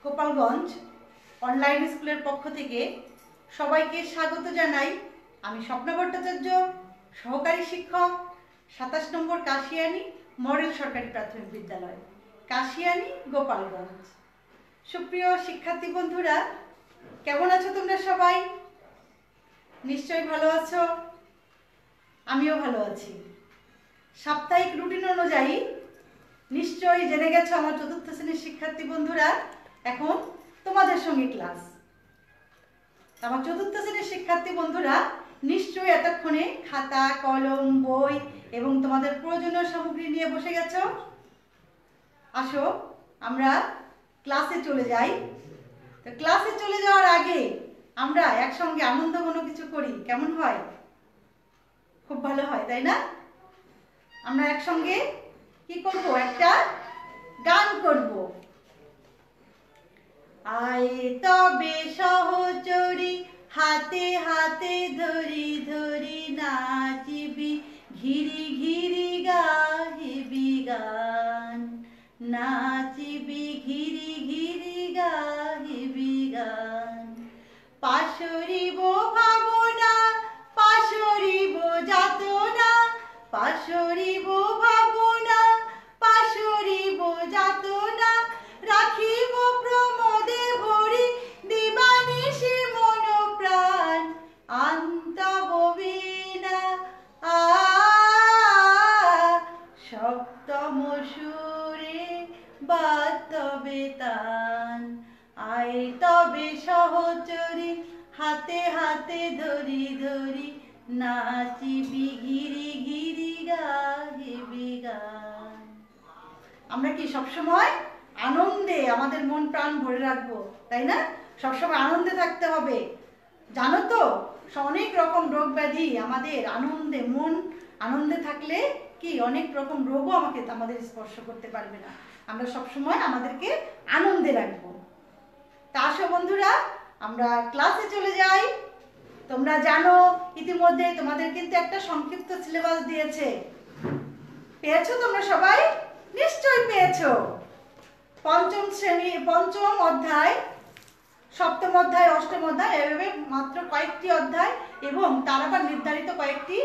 Gopalganj online স্কুলের পক্ষ থেকে সবাইকে স্বাগত জানাই। আমি স্বপ্না ভট্টাচার্য, সহকারী শিক্ষক, 27 নম্বর কাশিয়ানী মডেল সরকারি প্রাথমিক বিদ্যালয়, কাশিয়ানী, গোপালগঞ্জ। সুপ্রিয় শিক্ষার্থী বন্ধুরা, কেমন আছো তোমরা সবাই? নিশ্চয়ই ভালো আছো, আমিও ভালো আছি। সাপ্তাহিক রুটিন অনুযায়ী নিশ্চয়ই জেনে গেছো আমার চতুর্থ শ্রেণীর শিক্ষার্থী বন্ধুরা, এখন তোমাদের সঙ্গে ক্লাস। আমার চতুর্থ শ্রেণীর শিক্ষার্থী বন্ধুরা নিশ্চয়ই এতক্ষণে খাতা, কলম, বই এবং তোমাদের প্রয়োজনীয় সামগ্রী নিয়ে বসে গেছো। আসো আমরা ক্লাসে চলে যাই। তো ক্লাসে চলে যাওয়ার আগে আমরা একসঙ্গে আনন্দঘন কিছু করি, কেমন হয়? খুব ভালো হয়, তাই না? আমরা একসঙ্গে কি করব? একটা গান করব। আয় তবে সহচরী, হাতে হাতে ধরি ধরি নাচিবি, ঘিরি ঘিরি গাহিবি গান, নাচিবি ঘিরি ঘিরি গাহিবি গান। পাশরিব ভাবনা, পাশরিব যাতনা, পাশরিব ভাবনা, পাশরিব যাতনা, রাখিব প্রমোদে ভরি, দিবানিশি মন প্রাণ, আন্তব বীণা সপ্তম সুরে বাতবে তান। আয় তবে সহচরী, হাতে হাতে ধরি ধরি নাচিবি, ঘিরি ঘিরি গাহিবি গান। আমরা কি সবসময় আনন্দে আমাদের মন প্রাণ ভরে রাখবো, তাই না? সবসময় আনন্দে থাকতে হবে। জানো তো, অনেক রকম রোগ ব্যাধি আমাদের আনন্দে, মন আনন্দে থাকলে কি অনেক রকম রোগও আমাদের স্পর্শ করতে পারবে না। আমরা সবসময় আমাদেরকে আনন্দে রাখবো। তা আসো বন্ধুরা, আমরা ক্লাসে চলে যাই। তোমরা জানো ইতিমধ্যে তোমাদের কিন্তু একটা সংক্ষিপ্ত সিলেবাস দিয়েছে। পেয়েছো তোমরা সবাই? নিশ্চয়ই পেয়েছো। পঞ্চম শ্রেণী, পঞ্চম অধ্যায়, সপ্তম অধ্যায়, অষ্টম অধ্যায়, এভাবে মাত্র কয়েকটি অধ্যায় এবং তার আবার নির্ধারিত কয়েকটি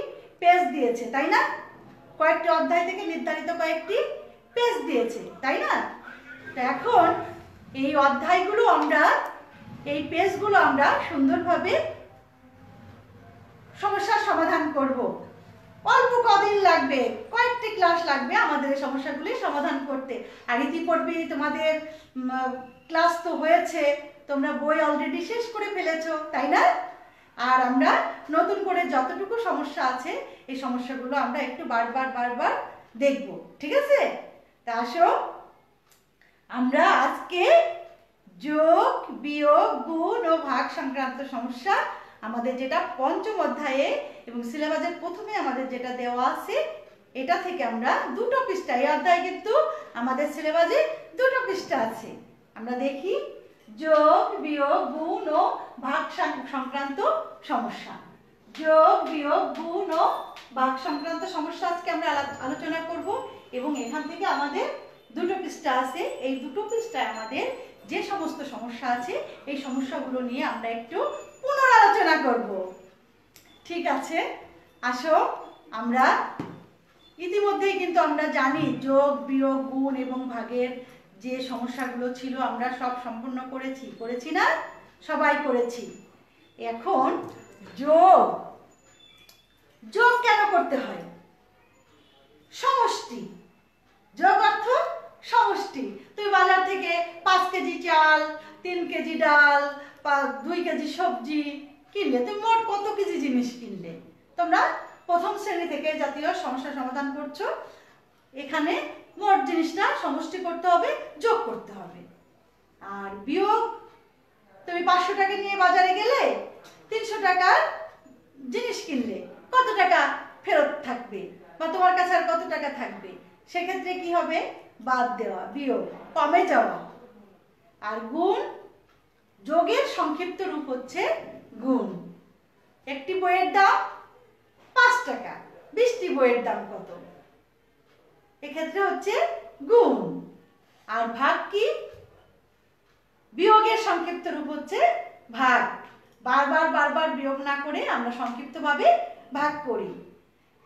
পেজ দিয়েছে, তাই না? কয়েকটি অধ্যায় থেকে নির্ধারিত কয়েকটি পেজ দিয়েছে, তাই না? তো এখন এই অধ্যায়গুলো আমরা, এই পেজগুলো আমরা সুন্দরভাবে সমস্যার সমাধান করব। অল্প কদিন লাগবে, কয়েকটি ক্লাস লাগবে আমাদের এই সমস্যাগুলি সমাধান করতে। আর ইতিপূর্বে তোমাদের ক্লাস তো হয়েছে, তোমরা বই অলরেডি শেষ করে ফেলেছো, তাই না? আর আমরা নতুন করে যতটুকু সমস্যা আছে এই সমস্যাগুলো আমরা একটু বারবার বারবার দেখব, ঠিক আছে? তা আসো আমরা আজকে যোগ, বিয়োগ, গুণ ও ভাগ সংক্রান্ত সমস্যা, আমাদের যেটা পঞ্চম অধ্যায়ে এবং সিলেবাসের প্রথমে আমাদের যেটা দেওয়া আছে, এটা থেকে আমরা দুটো পৃষ্ঠা, এই অধ্যায়ে কিন্তু আমাদের সিলেবাসে দুটো পৃষ্ঠা আছে। আমরা দেখি যোগ, বিয়োগ, গুণ ও ভাগ সংক্রান্ত সমস্যা। যোগ, বিয়োগ, গুণ ও ভাগ সংক্রান্ত সমস্যা আজকে আমরা আলোচনা করব এবং এখান থেকে আমাদের দুটো পৃষ্ঠা আছে। এই দুটো পৃষ্ঠায় আমাদের যে সমস্ত সমস্যা আছে এই সমস্যাগুলো নিয়ে আমরা একটু পুনরালোচনা করব, ঠিক আছে? আসো আমরা ইতিমধ্যেই কিন্তু আমরা জানি যোগ, বিয়োগ, গুণ এবং ভাগের যে সমস্যাগুলো ছিল আমরা সব সম্পূর্ণ করেছি না? সবাই করেছি। এখন যোগ, যোগ কেন করতে হয়? সমষ্টি, যোগ অর্থ সমষ্টি। তুমি বাজার থেকে 5 কেজি চাল, 3 কেজি ডাল, 2 কেজি সবজি কিনলে, তুমি মোট কত কেজি জিনিস কিনলে? তোমরা প্রথম শ্রেণী থেকে জাতীয় সমস্যা সমাধান করছো। এখানে মোট জিনিসটা সমষ্টি করতে হবে, যোগ করতে হবে। আর বিয়োগ, তুমি 500 টাকা নিয়ে বাজারে গেলে, 300 টাকার জিনিস কিনলে, কত টাকা ফেরত থাকবে বা তোমার কাছে আর কত টাকা থাকবে? সেক্ষেত্রে কি হবে? বাদ দেওয়া, বিয়োগ, কমে যাওয়া। আর গুণ, যোগের সংক্ষিপ্ত রূপ হচ্ছে গুণ। একটি বইয়ের দাম 5 টাকা, 20টি বইয়ের দাম কত? এক্ষেত্রে হচ্ছে গুণ। আর ভাগ কি? বিয়োগের সংক্ষিপ্ত রূপ হচ্ছে ভাগ। বারবার বারবার বিয়োগ না করে আমরা সংক্ষিপ্তভাবে ভাগ করি।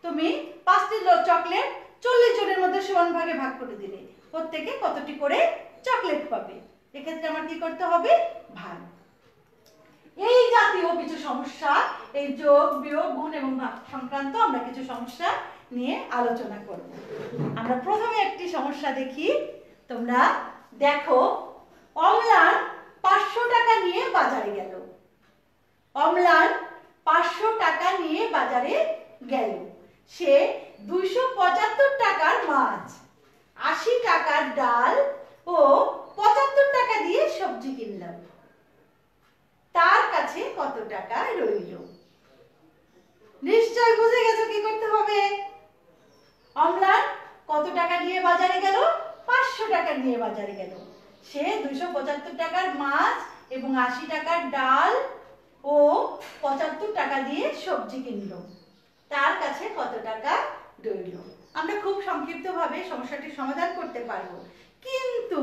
তুমি 5টি চকলেট 40 জনের মধ্যে সমান ভাগে ভাগ করে দিলে, প্রত্যেকে কতটি করে চকলেট পাবে। এক্ষেত্রে আমার কি করতে হবে? ভাগ। এই জাতীয় কিছু সমস্যা, এই যোগ বিয়োগ গুণ এবং ভাগ সংক্রান্ত আমরা কিছু সমস্যা নিয়ে আলোচনা করব। আমরা প্রথমে একটি সমস্যা দেখি। তোমরা দেখো, অম্লান 500 টাকা নিয়ে বাজারে গেল। অম্লান 500 টাকা নিয়ে বাজারে গেল। সে 275 টাকার মাছ, 80 টাকার ডাল ও 75 টাকা দিয়ে সবজি কিনল। তার কাছে কত টাকা রইল? নিশ্চয় বুঝে গেছো কি করতে হবে। অম্লান কত টাকা নিয়ে বাজারে গেল? 500 টাকা নিয়ে বাজারে গেল। সে 275 টাকার মাছ এবং 80 টাকার ডাল ও 75 টাকা দিয়ে সবজি কিনল। তার কাছে কত টাকা রইল? আমরা খুব সংক্ষিপ্তভাবে সমস্যাটির সমাধান করতে পারবো, কিন্তু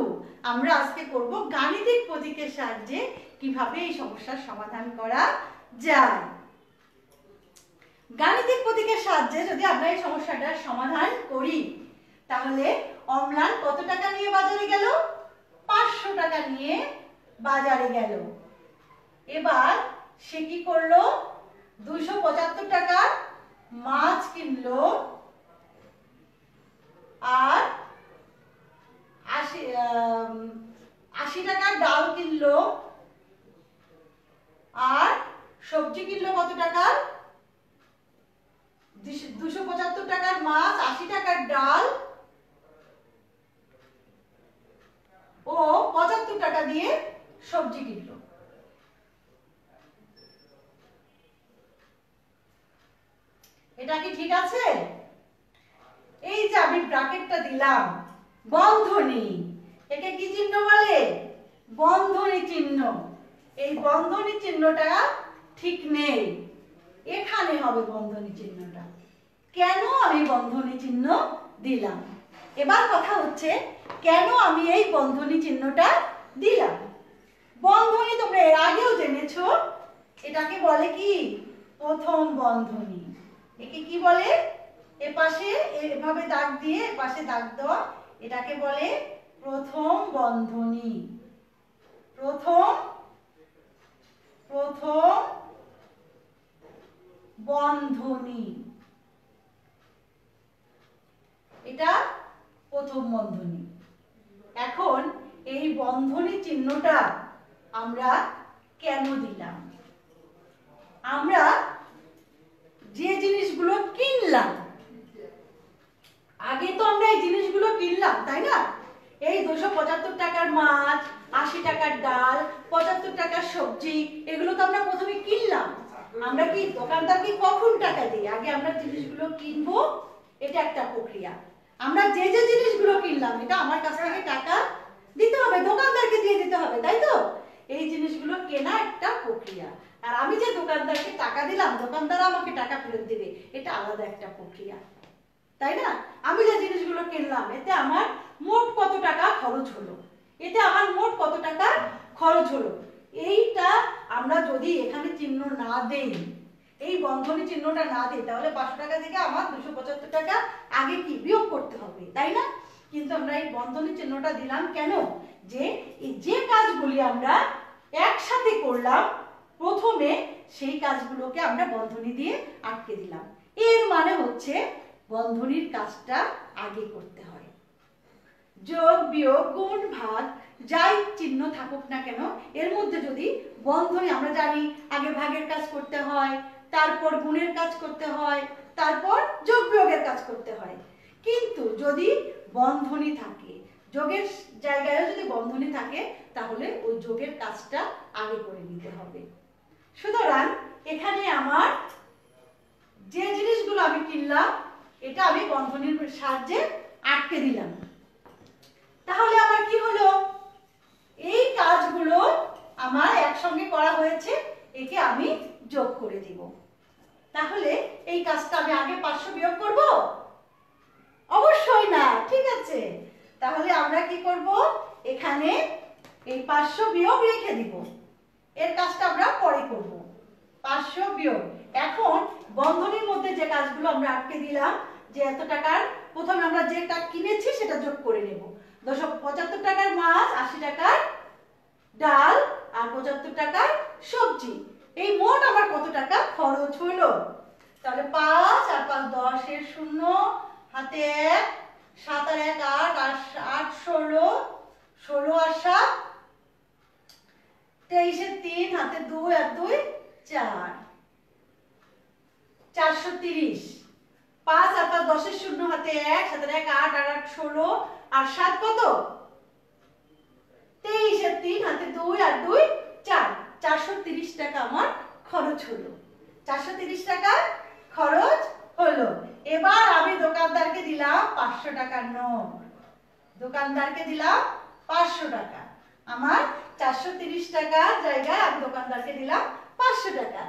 আমরা আজকে করব গাণিতিক প্রতীকের সাহায্যে কিভাবে এই সমস্যার সমাধান করা যায়। গাণিতিক প্রতীকের সাহায্যে যদি আমরা এই সমস্যাটার সমাধান করি, তাহলে অম্লান কত টাকা নিয়ে বাজারে গেল? 500 টাকা নিয়ে বাজারে গেল। এবার সে কি করলো? 275 টাকার মাছ কিনলো আর 80 টাকার ডাল কিনলো আর সবজি কিনলো কত টাকার? 275 টাকার মাছ, 80 টাকার ডাল ও 75 টাকা দিয়ে সবজি কিনলো। এটা কি ঠিক আছে? এই যে আমি ব্র্যাকেটটা দিলাম, বন্ধনী, একে কি চিহ্ন বলে? বন্ধনী চিহ্ন। এই বন্ধনী চিহ্নটা ঠিক নেই, এখানে হবে বন্ধনী চিহ্নটা। কেন আমি বন্ধনী চিহ্ন দিলাম? এবার কথা হচ্ছে, কেন আমি এই বন্ধনী চিহ্নটা দিলাম? বন্ধনী তোমরা এর আগেও জেনেছো, এটাকে বলে কি? প্রথম বন্ধনী। একে কি বলে? এপাশে এভাবে দাগ দিয়ে এপাশে দাগ দেওয়া, এটাকে বলে প্রথম বন্ধনী। প্রথম বন্ধনী, এটা প্রথম বন্ধনী। এখন এই বন্ধনী চিহ্নটা আমরা কেন দিলাম? আমরা যে জিনিসগুলো কিনলাম, আগে তো আমরা এই জিনিসগুলো কিনলাম, তাই না? এই 275 টাকার মাছ, 80 টাকার ডাল, 75 টাকার সবজি, এগুলো তো আমরা প্রথমে কিনলাম। আমরা কি দোকানদারকে কখন টাকা দিই? আগে আমরা জিনিসগুলো কিনবো, এটা একটা প্রক্রিয়া। আমরা যে যে জিনিসগুলো কিনলাম, এটা আমার কাছ থেকে টাকা দিতে হবে, দোকানদারকে দিয়ে দিতে হবে, তাই তো? এই জিনিসগুলো কেনা একটা প্রক্রিয়া। আর আমি যে দোকানদারকে টাকা দিলাম, দোকানদার আমাকে টাকা ফেরত দিবে, এটা আলাদা একটা প্রক্রিয়া, তাই না? আমি যে জিনিসগুলো কিনলাম, এতে আমার মোট কত টাকা খরচ হলো, এতে আমার মোট কত টাকা খরচ হলো, এইটা আমরা যদি এখানে চিহ্ন না দেই, এই বন্ধনী চিহ্নটা না দিই, তাহলে 500 টাকা থেকে আমার 275 টাকা আগে কি বিয়োগ করতে হবে, তাই না? কিন্তু আমরা এই বন্ধনী চিহ্নটা দিলাম কেন? যে কাজগুলি আমরা একসাথে করলাম প্রথমে, সেই কাজগুলোকে আমরা বন্ধনী দিয়ে আটকে দিলাম। এর মানে হচ্ছে বন্ধনীর কাজটা আগে করতে হয়। যোগ বিয়োগ গুণ ভাগ যাই চিহ্ন থাকুক না কেন, এর মধ্যে যদি বন্ধনী, আমরা জানি আগে ভাগের কাজ করতে হয়, তারপর গুণের কাজ করতে হয়, তারপর যোগ বিয়োগের কাজ করতে হয়। কিন্তু যদি বন্ধনী থাকে, যোগের জায়গায় যদি বন্ধনী থাকে, তাহলে ওই যোগের কাজটা আগে করে নিতে হবে। সুতরাং এখানে আমার যে জিনিসগুলো আমি কিনলাম, এটা আমি বন্ধনীর সাহায্যে আটকে দিলাম। তাহলে আমার কি হলো? এই কাজগুলো আমার একসঙ্গে করা হয়েছে, একে আমি যোগ করে দিব। তাহলে এই কাজটা আমি আগে 500 বিয়োগ করব? অবশ্যই না, ঠিক আছে? তাহলে আমরা কি করব? এখানে এই 500 বিয়োগ রেখে দিব, এর কাজটা আমরা পরে করব। 500 বিয়োগ, এখন বন্ধনীর মধ্যে যে কাজগুলো আমরা আটকে দিলাম, যে এত টাকার প্রথমে আমরা যেটা কিনেছি সেটা যোগ করে নেব। 275 টাকার মাছ, 80 টাকার ডাল আর 75 টাকার সবজি, এই মোট আমার কত টাকা খরচ হলো? তাহলে 5 আর 5 10 এর 0, হাতে 1, 7 আর 1 8, 8 16, 16 আর 7 23 এর 3, হাতে 2 আর 2 4, 430। 5 আর 5 10 এর 0, হাতে 1, 7 আর 1 8, 8 8 16 আর 7 কত? 23 এর 3, হাতে 2 আর 2 4, 430 টাকা আমার খরচ হলো। 430 টাকা খরচ হলো। এবার আমি দোকানদারকে দিলাম 500 টাকার নোট, দোকানদারকে দিলাম 500 টাকা। আমার 430 টাকার জায়গায় আমি দোকানদারকে দিলাম 500 টাকা।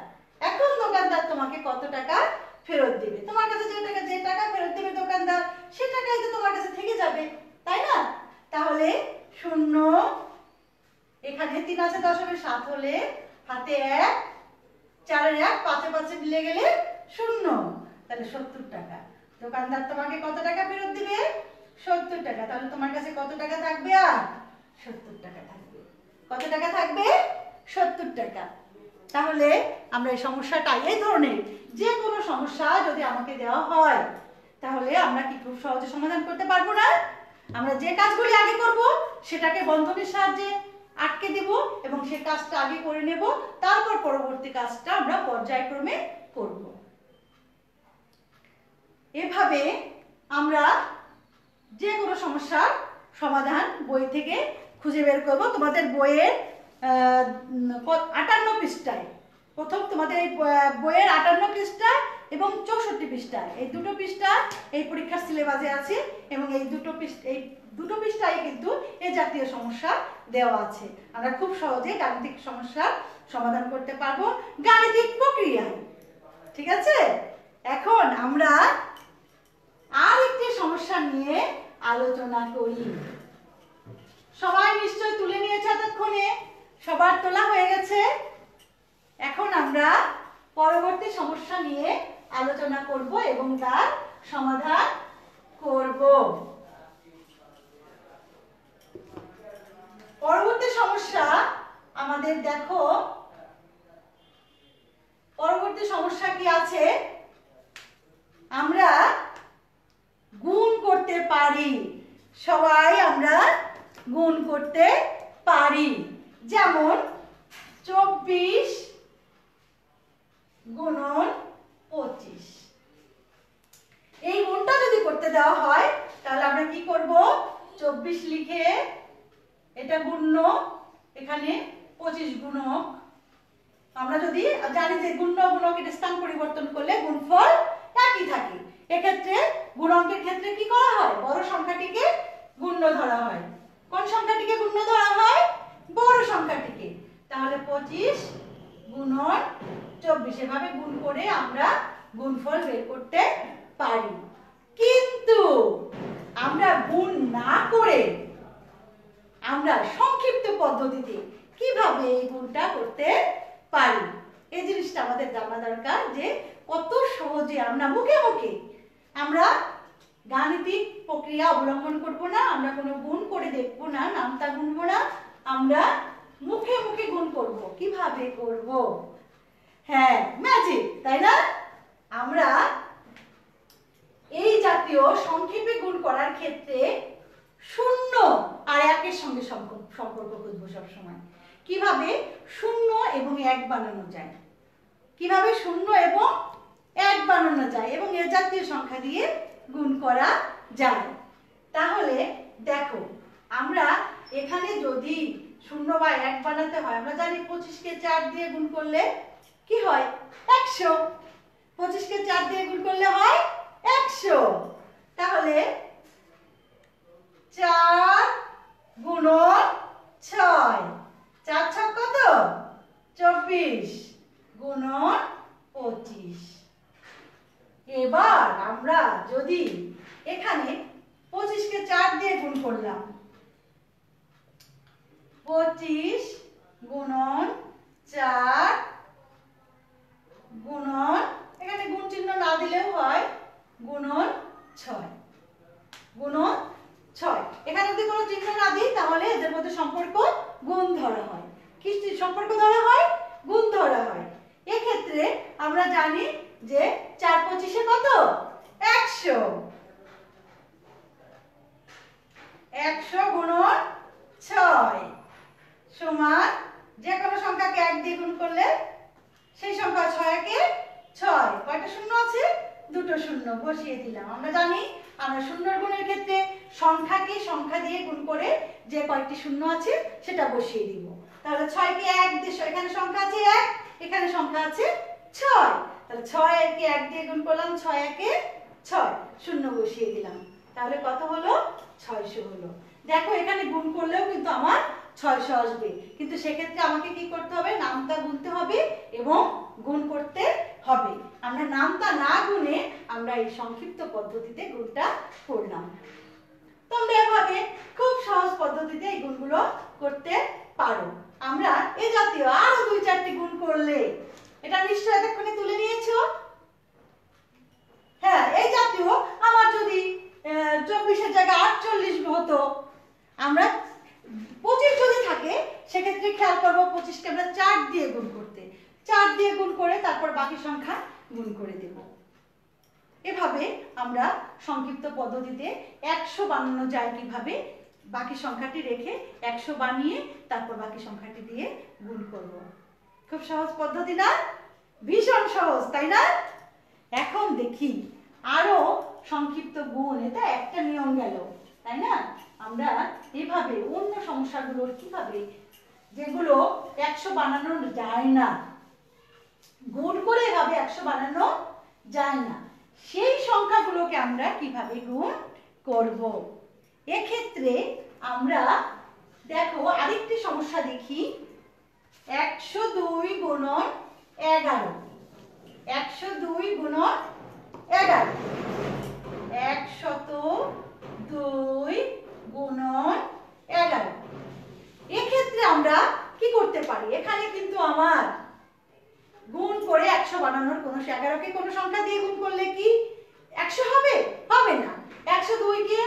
এখন দোকানদার তোমাকে কত টাকা ফেরত দেবে? তোমার কাছে যে টাকা ফেরত দেবে দোকানদার, সে টাকাই তো তোমার কাছে থেকে যাবে, তাই না? তাহলে 0, এখানে 3 আছে 10 হবে 7 হলে, হাতে 1, 4 এর 1, 5 এ 5 মিলে গেলে 0, তাহলে 70 টাকা। দোকানদার তোমাকে কত টাকা ফেরত দিবে? 70 টাকা। তাহলে তোমার কাছে কত টাকা থাকবে? আর 70 টাকা থাকবে। কত টাকা থাকবে? 70 টাকা। তাহলে আমরা এই সমস্যাটা, এই ধরনের যে কোনো সমস্যা যদি আমাকে দেওয়া হয়, তাহলে আমরা কি খুব সহজে সমাধান করতে পারবো না? আমরা যে কাজগুলি আগে করব সেটাকে বন্ধনীর সাহায্যে আটকে দেব এবং সেই কাজটা আগে করে নেব, তারপর পরবর্তী কাজটা আমরা পর্যায়ক্রমে করব। এভাবে আমরা যে কোনো সমস্যার সমাধান বই থেকে খুঁজে বের করব। তোমাদের বইয়ের 58 পৃষ্ঠায়, প্রথম তোমাদের এই বইয়ের 58 পৃষ্ঠা এবং 64 পৃষ্ঠা, এই দুটো পৃষ্ঠা এই পরীক্ষার সিলেবাসে আছে এবং এই দুটো পৃষ্ঠায় কিন্তু এই জাতীয় সমস্যা দেওয়া আছে। আমরা খুব সহজে গাণিতিক সমস্যার সমাধান করতে পারবো গাণিতিক প্রক্রিয়ায়। ঠিক আছে? এখন আমরা আর একটি সমস্যা নিয়ে আলোচনা করি। সবাই নিশ্চয় তুলে নিয়েছে এতক্ষণে, সবার তোলা হয়ে গেছে। এখন আমরা পরবর্তী সমস্যা নিয়ে আলোচনা করব এবং তার সমাধান করব। পরবর্তী সমস্যা আমাদের দেখো, পরবর্তী সমস্যা কি আছে? আমরা গুণ করতে পারি, সবাই আমরা গুণ করতে পারি। যেমন 24 গুণন 25, এই গুণটা যদি করতে দেওয়া হয় তাহলে আমরা কি করব? 24 লিখে এটা গুণ্য, এখানে 25 গুণক। আমরা যদি জানি যে গুণ্য গুণকের স্থান পরিবর্তন করলে গুণফল একই থাকে, এক্ষেত্রে গুণকের ক্ষেত্রে কি করা হয়? বড় সংখ্যাটিকে গুণ্য ধরা হয়। কোন সংখ্যাটিকে গুণ্য ধরা হয়? বড় সংখ্যাটিকে। তাহলে 25 গুণন 24, এভাবে গুণ করে আমরা গুণফল বের করতে পারি। কিন্তু আমরা গুণ না করে আমরা সংক্ষিপ্ত পদ্ধতিতে কিভাবে এই গুণটা করতে পারি, এই জিনিসটা আমাদের জানা দরকার। যে কত সহজে আমরা মুখে মুখে, আমরা গাণিতিক প্রক্রিয়া অবলম্বন করব না, আমরা কোনো গুণ করে দেখব না, নামতা গুনবো না, আমরা মুখে মুখে গুণ করব। কিভাবে করব? হ্যাঁ, ম্যাজিক, তাই না? আমরা এই জাতীয় সংক্ষেপে গুণ করার ক্ষেত্রে 0 আর 1 এর সঙ্গে সম্পর্ক খুঁজবো সবসময়। কিভাবে 0 এবং 1 বানানো যায়, কিভাবে 0 এবং 1 বানানো যায় এবং এ জাতীয় সংখ্যা দিয়ে গুণ করা যায়। তাহলে দেখো, আমরা এখানে যদি 0 বা 1 বানাতে হয়, আমরা জানি 25 কে 4 দিয়ে গুণ করলে কি হয়? 100। 25 কে 4 দিয়ে গুণ করলে হয় 100। তাহলে 4 গুণন 6, 4 ছক কত? 24 গুণন 25। এবার আমরা যদি এখানে 25 কে 4 দিয়ে গুণ করলাম, 25 গুণন 4 গুণন, এখানে গুণ চিহ্ন না দিলেও হয়, গুণন 6 গুণন 6। এখানে যদি কোনো চিহ্ন না দিই তাহলে এদের মধ্যে সম্পর্ক গুণ ধরা হয়। কি সম্পর্ক ধরা হয়? গুণ ধরা হয়। এক্ষেত্রে আমরা জানি যে 4 25 কত? 100। 100 গুণন 6 সমান যে কোনো সংখ্যাকে 1 দিয়ে গুণ করলে সেই সংখ্যা 6 কে 6। কয়টা শূন্য আছে? দুটো শূন্য বসিয়ে দিলাম। আমরা জানি আমরা শূন্যর গুণের ক্ষেত্রে সংখ্যাকে সংখ্যা দিয়ে গুণ করে যে কয়টি শূন্য আছে সেটা বসিয়ে দিব। তাহলে 6 কে 1 দিয়ে, এখানে সংখ্যা আছে 1, এখানে সংখ্যা আছে 6, তাহলে 6 কে 1 দিয়ে গুণ করলাম, 6 একে 6, শূন্য বসিয়ে দিলাম। তাহলে কত হলো? 600 হলো। দেখো এখানে গুণ করলেও কিন্তু আমার 600 আসবে, কিন্তু সেক্ষেত্রে আমাকে কি করতে হবে? নামতা গুনতে হবে এবং গুণ করতে হবে। আমরা নামতা না গুনে আমরা এই সংক্ষিপ্ত পদ্ধতিতে গুণটা করলাম। তোমরা এভাবে খুব সহজ পদ্ধতিতে এই গুণগুলো করতে পারো। আমরা এই জাতীয় আরো 2-4টি গুণ করলে, এটা নিশ্চয়ই এতক্ষণে তুলে নিয়েছো। হ্যাঁ, এই জাতীয় আমার যদি 24-এর জায়গায় 48 হতো, আমরা 25 যদি থাকে সেক্ষেত্রে খেয়াল করবো 25কে আমরা 4 দিয়ে গুণ করতে, 4 দিয়ে গুণ করে তারপর বাকি সংখ্যা গুণ করে দেব। এভাবে আমরা সংক্ষিপ্ত পদ্ধতিতে 100 বানানো যায় কিভাবে, বাকি সংখ্যাটি রেখে 100 বানিয়ে তারপর বাকি সংখ্যাটি দিয়ে গুণ করব। খুব সহজ পদ্ধতি না? ভীষণ সহজ, তাই না? এখন দেখি আরো সংক্ষিপ্ত গুণ। এটা একটা নিয়ম গেল, তাই না? আমরা এভাবে অন্য সমস্যাগুলোর কিভাবে, যেগুলো 100 বানানো যায় না, গুণ করে এভাবে 100 বানানো যায় না, সেই সংখ্যাগুলোকে আমরা কিভাবে গুণ করব। এক্ষেত্রে আমরা দেখো আরেকটি সমস্যা দেখি। 102 গুণন 11, 102 গুণন 11, 102 গুণন 11। এক্ষেত্রে আমরা কি করতে পারি? এখানে কিন্তু আমার গুণ করে 100 বানানোর কোনো, 11কে কোনো সংখ্যা দিয়ে গুণ করলে কি 100 হবে? হবে না। 102 কে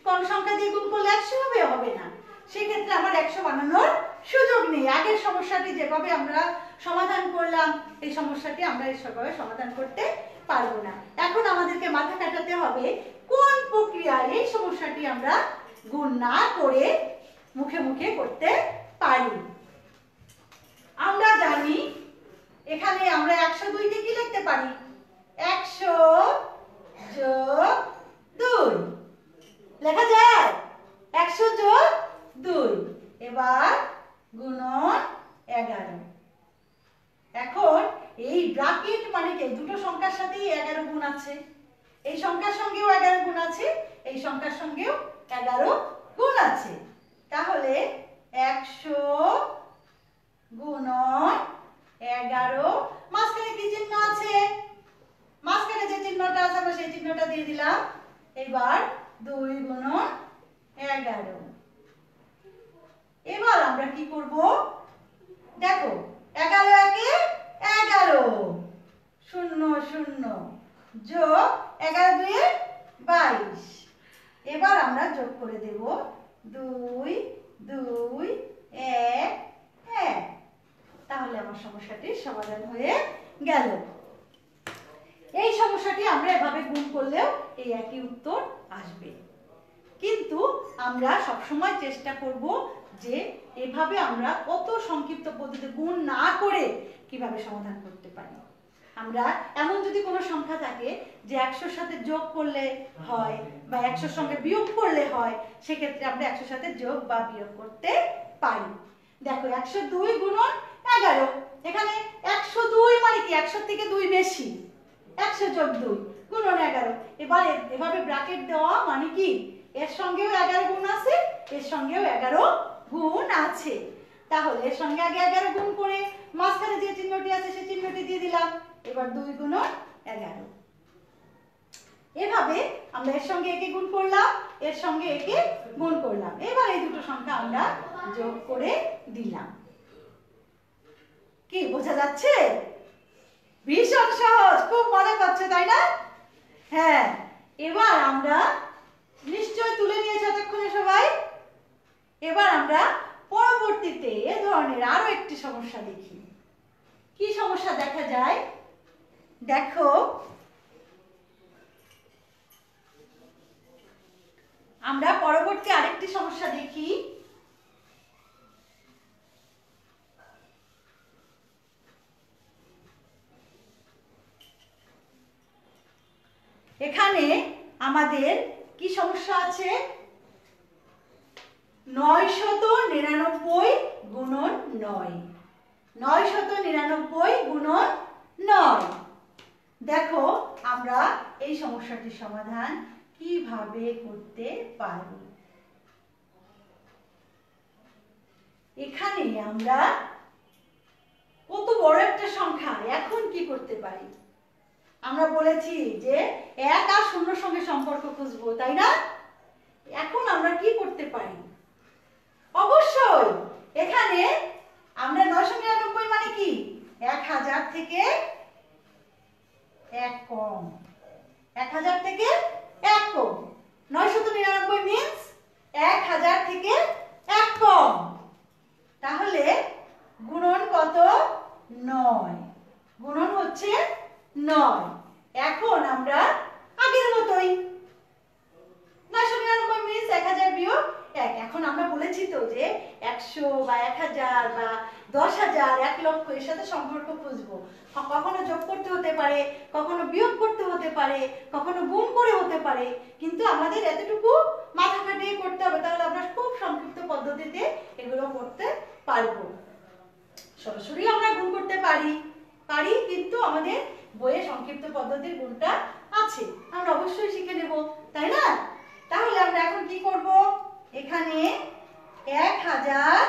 কোন সংখ্যা দিয়ে গুণ করলে 100 হবে? হবে না। সেক্ষেত্রে আমার 100 বানানোর সুযোগ নেই। আগের সমস্যাটি যেভাবে আমরা সমাধান করলাম, এই সমস্যাটি আমরা এইভাবে সমাধান করতে পারবো না। এখন আমাদেরকে মাথা কাটাতে হবে কোন প্রক্রিয়ায় এই সমস্যাটি আমরা গুণ না করে মুখে মুখে করতে পারি। আমরা জানি এখানে আমরা 102 কে কি লিখতে পারি? 100 যোগ 2 লেখা যায়। 100 যোগ 2, এবার গুণন 11। এখন এই ব্র্যাকেট মানে কি, দুটো সংখ্যার সাথেই 11 গুণ আছে, এই সংখ্যার সঙ্গেও 11 গুণ আছে, এই সংখ্যার সঙ্গেও 11 গুণ আছে। তাহলে 100 গুণন 11, মাঝখানে কি চিহ্ন আছে? মাঝখানে যে চিহ্নটা আছে আমরা সেই চিহ্নটা দিয়ে দিলাম। এবার 2 গুণন 11। এবার আমরা কি করব? দেখো 11 একে 11, 0 0 যোগ 11 দুয়ে 22। এবার আমরা যোগ করে দেব 2 2 1 1। তাহলে আমার সমস্যাটির সমাধান হয়ে গেল। এই সমস্যাটি আমরা এভাবে গুণ করলেও এই একই উত্তর আসবে, কিন্তু আমরা সবসময় চেষ্টা করব যে এভাবে আমরা কত সংক্ষিপ্ত পদ্ধতিতে গুণ না করে কিভাবে সমাধান করতে পারি। আমরা এমন যদি কোনো সংখ্যা থাকে যে 100-র সাথে যোগ করলে হয় বা 100-র সঙ্গে বিয়োগ করলে হয়, সেক্ষেত্রে আমরা 100-র সাথে যোগ বা বিয়োগ করতে পারি। দেখো 102 গুণন 11, এখানে 102 মানে কি 100 থেকে 2 বেশি, 100 যোগ 2 গুণন 11। এবার এভাবে ব্র্যাকেট দেওয়া মানে কি এর সঙ্গেও 11 গুণ আছে, এর সঙ্গেও 11 গুণ আছে। তাহলে এর সঙ্গে আগে 11 গুণ করে মাঝখানে যে চিহ্নটি আছে সেই চিহ্নটি দিয়ে দিলাম। এবার 2 গুণন 11। এভাবে আমরা এর সঙ্গে একে গুণ করলাম, এর সঙ্গে একে গুণ করলাম। এবার এই দুটো সংখ্যা আমরা যোগ করে দিলাম। কি বোঝা যাচ্ছে? ভীষণ সহজ, খুব মজা পাচ্ছে তাই না? হ্যাঁ, এবার আমরা নিশ্চয় তুলে নিয়েছি এতক্ষণে সবাই। এবার আমরা পরবর্তীতে এ ধরনের আরো একটি সমস্যা দেখি। কি সমস্যা দেখা যায় দেখো। আমরা পরবর্তী আরেকটি সমস্যা দেখি। এখানে আমাদের কি সমস্যা আছে? 999 গুণন 9। 999 গুণন 9। দেখো আমরা এই সমস্যাটির সমাধান কিভাবে করতে পারব। এখানে আমরা কত বড় একটা সংখ্যা, এখন কি করতে পারি? আমরা বলেছি যে 1 আর 0 সঙ্গে সম্পর্ক খুঁজবো, তাই না? এখন আমরা কি করতে পারি? অবশ্যই এখানে আমরা 999 মানে কি 1000 থেকে 1 কম। 1000 থেকে 1 কম। 999 মিন্স 1000 থেকে 1 কম। তাহলে গুণন কত? 9। গুণন হচ্ছে 9। এখন আমরা আগের মতোই 999 মিন্স 1000 বিয়োগ 1। এখন আমরা বলেছি তো যে 100 বা 1000 বা 10000 1 লক্ষ এর সাথে সম্পর্ক খুঁজবো। কখনো যোগ করতে হতে পারে, কখনো বিয়োগ করতে হতে পারে, কখনো গুণ করে হতে পারে, কিন্তু আমাদের এতটুকু মাথা খাটিয়ে করতে হবে, তাহলে আমরা খুব সংক্ষিপ্ত পদ্ধতিতে এগুলো করতে পারবো। সরাসরি আমরা গুণ করতে পারি, কিন্তু আমাদের বইয়ে সংক্ষিপ্ত পদ্ধতির গুণটা আছে, আমরা অবশ্যই শিখে নেব, তাই না? তাহলে আমরা এখন কি করব? এখানে 1000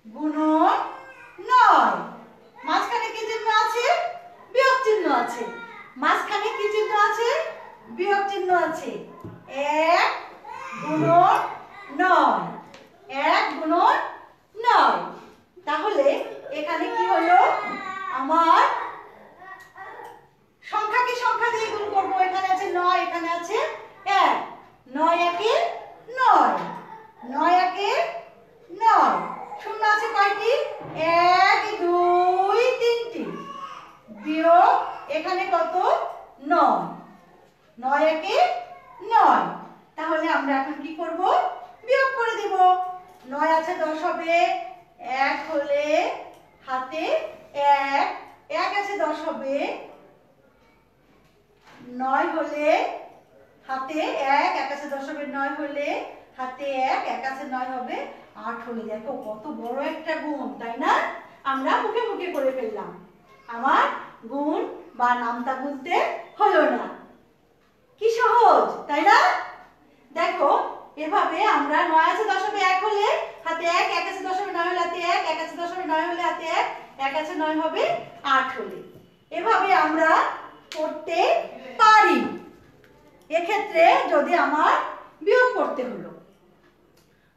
গুণন 9। মাঝখানে কি চিহ্ন আছে? বিয়োগ চিহ্ন আছে। মাঝখানে কি চিহ্ন আছে? বিয়োগ চিহ্ন আছে। 1 গুণন 9। 1 গুণন 9। তাহলে এখানে কি হলো? আমার সংখ্যাকে সংখ্যা দিয়ে গুণ করব। এখানে আছে 9, এখানে আছে 1। 9 একে 9। 9 একে 9। শূন্য আছে কয়টি? 1 2 3টি। বিয়োগ এখানে কত? 9। 9 একে 9। তাহলে আমরা এখন কি করব? বিয়োগ করে দেব। 9 আছে 10 হবে, 1 হলে হাতে 1, 1 আছে 10 হবে, 9 হলে হাতে 1, 1 আছে 10 হবে, 9 হলে হাতে 1, 1 আছে 9 হবে, 8 হলে। দেখো কত বড় একটা গুণ, তাই না? আমরা মুখে মুখে করে ফেললাম, আমার গুণ বা নামতা বলতে হলো না। কি সহজ, তাই না? দেখো এভাবে আমরা 9 আছে 10 হবে 1 হলে হাতে 1, 1 আছে 10 হবে 9 হলে হাতে 1, 1 আছে 10 হবে 9 হলে হাতে 1, 1 আছে 9 হবে 8 হলে। এভাবে আমরা করতে পারি। এক্ষেত্রে যদি আমার বিয়োগ করতে হলো,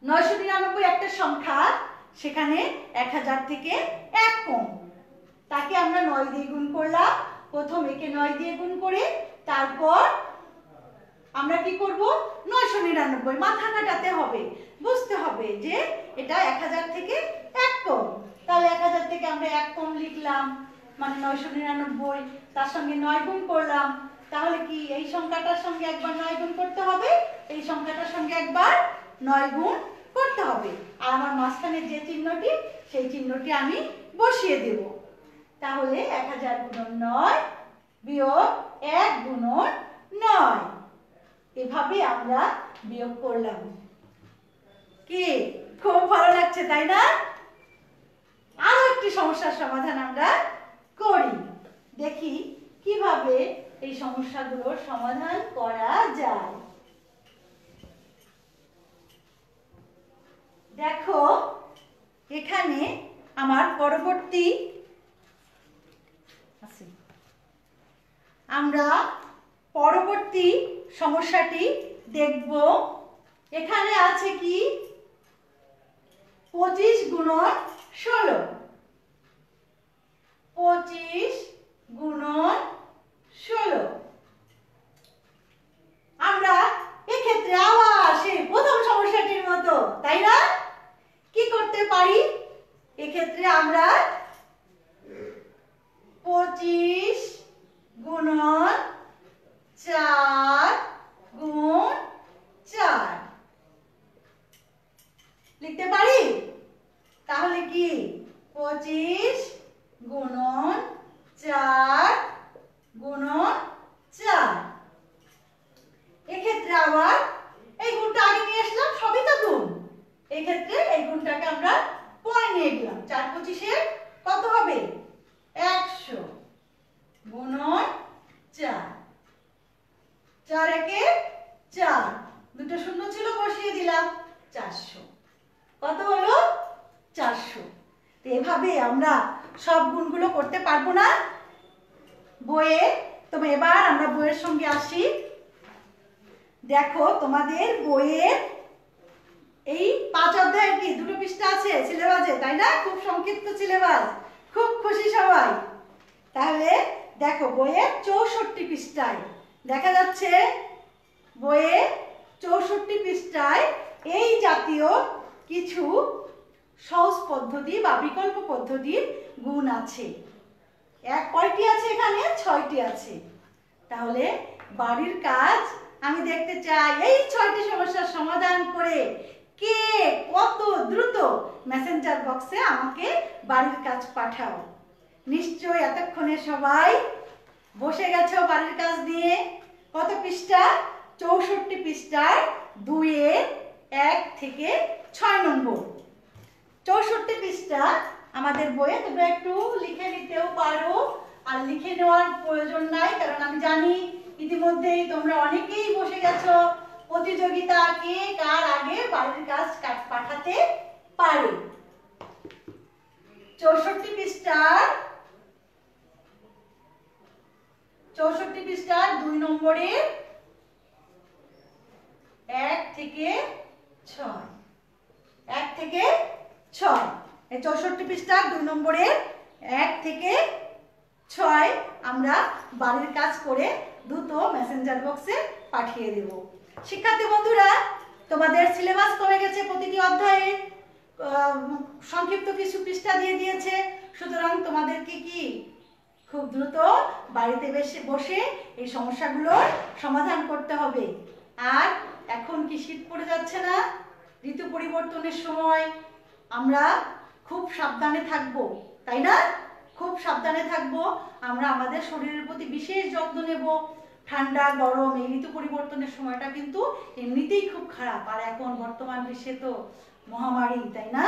999 একটা সংখ্যা, সেখানে 1000 থেকে 1 কম, তাকে আমরা 9 দিয়ে গুণ করলাম। প্রথম একে 9 দিয়ে গুণ করে তারপর আমরা কি করব? 999 মাথা কাটাতে হবে, বুঝতে হবে যে এটা 1000 থেকে 1 কম। তাহলে 1000 থেকে আমরা 1 কম লিখলাম, মানে 999, তার সঙ্গে 9 গুণ করলাম। তাহলে কি এই সংখ্যাটার সঙ্গে একবার 9 গুণ করতে হবে, এই সংখ্যাটার সঙ্গে একবার 9 গুণ করতে হবে। আর আমার মাঝখানে যে চিহ্নটি, সেই চিহ্নটি আমি বসিয়ে দেব। তাহলে 1000 গুণন 9 বিয়োগ 1 গুণন 9। এভাবে আমরা বিয়োগ করলাম। কি খুব ভালো লাগছে, তাই না? আরো একটি সমস্যার সমাধান আমরা করি, দেখি কিভাবে এই সমস্যাগুলোর সমাধান করা যায়। দেখো এখানে আমার পরবর্তী আছে, আমরা পরবর্তী সমস্যাটি দেখব। এখানে আছে কি 25 গুণন 16, 25 গুণন 16। আমরা এক্ষেত্রে আবার সেই প্রথম সমস্যাটির মতো, তাই না, কি করতে পারি? এক্ষেত্রে আমরা 25 গুণন 4 গুণ 4 লিখতে পারি। তাহলে কি 25 গুণন 4 গুণন 4। এক্ষেত্রে আবার এই গুণটা আগে নিয়ে আসলাম, সবই তো গুণ। এক্ষেত্রে এই গুণটাকে আমরা পরে নিয়ে গেলাম। 4 25 কত হবে? 100 গুণন 4, 4 একে 4, দুটো শূন্য ছিল বসিয়ে দিলাম, 400। কত হলো? 400। তো এভাবে আমরা সব গুণগুলো করতে পারবো না বইয়ে। তবে এবার আমরা বইয়ের সঙ্গে আসি। দেখো তোমাদের বইয়ের এই 5 অধ্যায়ের কি 2টো পৃষ্ঠা আছে সিলেবাসে, তাই না? খুব সংক্ষিপ্ত সিলেবাস, খুব খুশি সবাই। তাহলে দেখো বইয়ের 64 পৃষ্ঠায় দেখা যাচ্ছে, বইয়ে 64 পৃষ্ঠায় এই জাতীয় কিছু সহজ পদ্ধতি বা বিকল্প পদ্ধতির গুণ আছে। কয়টি আছে এখানে? 6টি আছে। তাহলে বাড়ির কাজ আমি দেখতে চাই এই 6টি সমস্যার সমাধান করে কে কত দ্রুত মেসেঞ্জার বক্সে আমাকে বাড়ির কাজ পাঠাও। নিশ্চয়ই এতক্ষণে সবাই বসে গেছো বাড়ির কাজ নিয়ে। কত পৃষ্ঠা? 64 পৃষ্ঠায় 2-এর 1 থেকে 6 নম্বর। 64 পৃষ্ঠা আমাদের বইয়ে, তোমরা একটু লিখে নিতেও পারো, আর লিখে নেওয়ার প্রয়োজন নাই, কারণ আমি জানি ইতিমধ্যেই তোমরা অনেকেই বসে গেছো প্রতিযোগিতা, কে কার আগে বাড়ির কাজ পাঠাতে পারে। 64 পৃষ্ঠার 2 নম্বরের 1 থেকে 6, 1 থেকে 6, এই 64 পৃষ্ঠার 2 নম্বরের 1 থেকে 6 আমরা বাড়ির কাজ করে দ্রুত মেসেঞ্জার বক্সে পাঠিয়ে দেব। শিক্ষার্থী বন্ধুরা, তোমাদের সিলেবাস কমে গেছে, প্রতিটি অধ্যায়ে সংক্ষিপ্ত কিছু পৃষ্ঠা দিয়ে দিয়েছে। সুতরাং তোমাদেরকে কি খুব দ্রুত বাড়িতে বসে এই সমস্যাগুলোর সমাধান করতে হবে। আর এখন কি শীত পড়ে যাচ্ছে না? ঋতু পরিবর্তনের সময় আমরা খুব সাবধানে থাকবো, তাই না? খুব সাবধানে থাকবো। আমরা আমাদের শরীরের প্রতি বিশেষ যত্ন নেব। ঠান্ডা গরম এই ঋতু পরিবর্তনের সময়টা কিন্তু এমনিতেই খুব খারাপ, আর এখন বর্তমান বিশ্বে তো মহামারী, তাই না?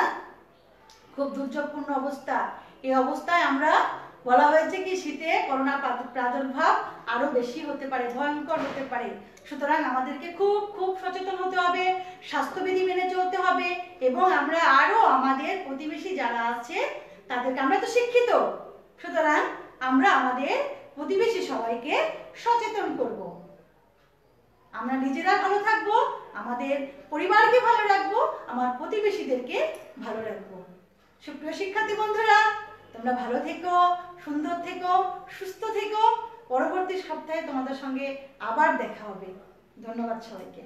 খুব দুর্যোগপূর্ণ অবস্থা। এই অবস্থায় আমরা বলা হয়েছে কি শীতে করোনা প্রাদুর্ভাব আরো বেশি হতে পারে, ভয়ঙ্কর হতে পারে। সুতরাং আমাদেরকে খুব খুব সচেতন হতে হবে, স্বাস্থ্যবিধি মেনে চলতে হবে, এবং আমরা আরো আমাদের প্রতিবেশী যারা আছে তাদেরকে, আমরা তো শিক্ষিত, সুতরাং আমরা আমাদের প্রতিবেশী সবাইকে সচেতন করব। আমরা নিজেরা ভালো থাকবো, আমাদের পরিবারকে ভালো রাখবো, আমার প্রতিবেশীদেরকে ভালো রাখবো। সুপ্রিয় শিক্ষার্থী বন্ধুরা, তোমরা ভালো থেকো, সুন্দর থেকো, সুস্থ থেকো। পরবর্তী সপ্তাহে তোমাদের সঙ্গে আবার দেখা হবে। ধন্যবাদ সবাইকে।